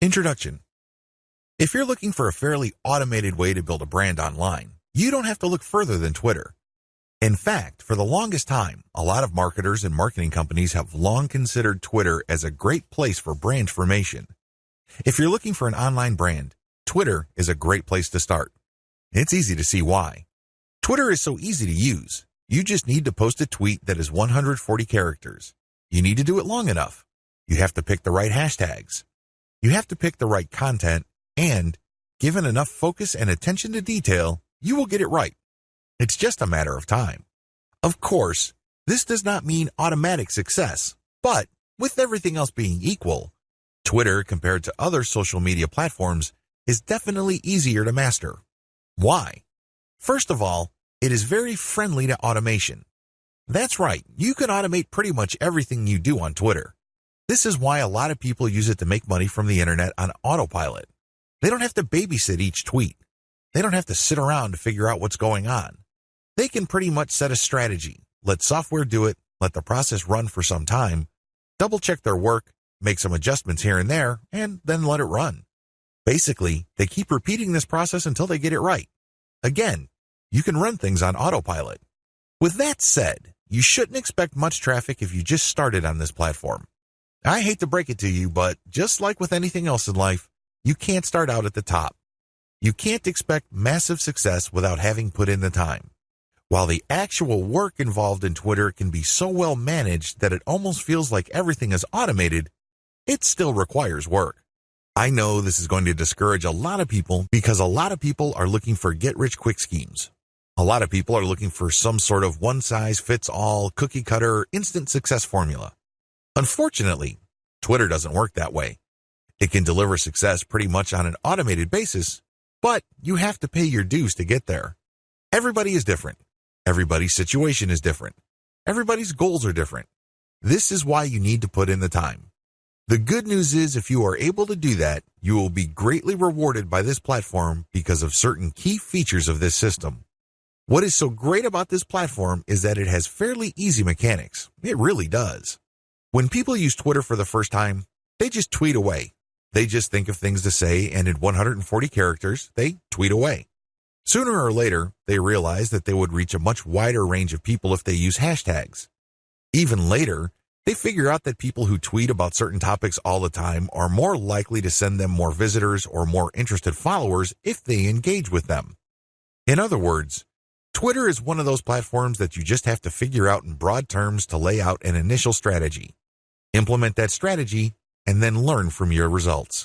Introduction. If you're looking for a fairly automated way to build a brand online, you don't have to look further than Twitter. In fact, for the longest time, a lot of marketers and marketing companies have long considered Twitter as a great place for brand formation. If you're looking for an online brand, Twitter is a great place to start. It's easy to see why. Twitter is so easy to use. You just need to post a tweet that is 140 characters. You need to do it long enough. You have to pick the right hashtags. You have to pick the right content, and, given enough focus and attention to detail, you will get it right. It's just a matter of time. Of course, this does not mean automatic success, but with everything else being equal, Twitter, compared to other social media platforms, is definitely easier to master. Why? First of all, it is very friendly to automation. That's right, you can automate pretty much everything you do on Twitter. This is why a lot of people use it to make money from the internet on autopilot. They don't have to babysit each tweet. They don't have to sit around to figure out what's going on. They can pretty much set a strategy, let software do it, let the process run for some time, double-check their work, make some adjustments here and there, and then let it run. Basically, they keep repeating this process until they get it right. Again, you can run things on autopilot. With that said, you shouldn't expect much traffic if you just started on this platform. I hate to break it to you, but just like with anything else in life, you can't start out at the top. You can't expect massive success without having put in the time. While the actual work involved in Twitter can be so well managed that it almost feels like everything is automated, it still requires work. I know this is going to discourage a lot of people because a lot of people are looking for get-rich-quick schemes. A lot of people are looking for some sort of one-size-fits-all, cookie-cutter, instant success formula. Unfortunately, Twitter doesn't work that way. It can deliver success pretty much on an automated basis, but you have to pay your dues to get there. Everybody is different. Everybody's situation is different. Everybody's goals are different. This is why you need to put in the time. The good news is if you are able to do that, you will be greatly rewarded by this platform because of certain key features of this system. What is so great about this platform is that it has fairly easy mechanics. It really does. When people use Twitter for the first time, they just tweet away. They just think of things to say, and in 140 characters, they tweet away. Sooner or later, they realize that they would reach a much wider range of people if they use hashtags. Even later, they figure out that people who tweet about certain topics all the time are more likely to send them more visitors or more interested followers if they engage with them. In other words, Twitter is one of those platforms that you just have to figure out in broad terms to lay out an initial strategy. Implement that strategy, and then learn from your results.